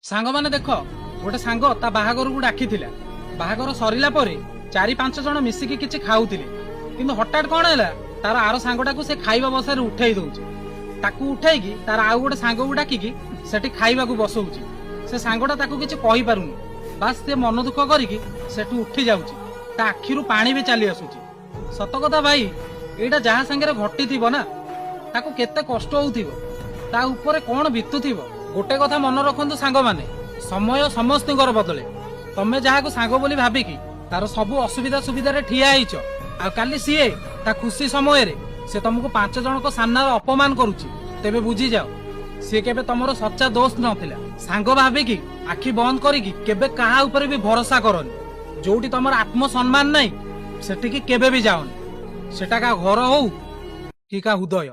सांग माने देख गोटे सांग ता बाहागर को डाकी बाहागर सरला पर 4-5 जन मिसिकी किछि खाउतिले किंतु हठात कौन है तार आर सांगटा को से खाइबा बसार उठाई दउछि ताकू उठाई तार आउ गोटे सांग को डाकी सेठी खाइबा को बसौछि से सांगटा ताकू किछि कहि पारुनी बास से मन दुख करिकी सेठू उठी जाउछि ता आखिरु पानी भी चली आसुछि। सत कथा भाई एटा जहा संगे घटी थिबो ना ताकू केते कष्ट होउथिबो ता ऊपर कोन बितुथिबो। गोटे कथा मन रखंतु सांग माने समय समस्तिंकर बदले तमे जहा को सांग बोली भाबिकी तार सबु असुविधा सुविधा रे ठिया आइछ आ काली सीए ता खुशी समय रे से तुमको 5 जन को सामना अपमान करूची तेबे बुझी जाओ सी केबे तमरो सच्चा दोस्त नथिला। सांग भाबिकी आखि बंद करिकी केबे काहा ऊपर भी भरोसा करनी जोटी तमर आत्म सम्मान नहीं सेठी की केबे भी जाओनी सेटा का घर हो कि का हृदय।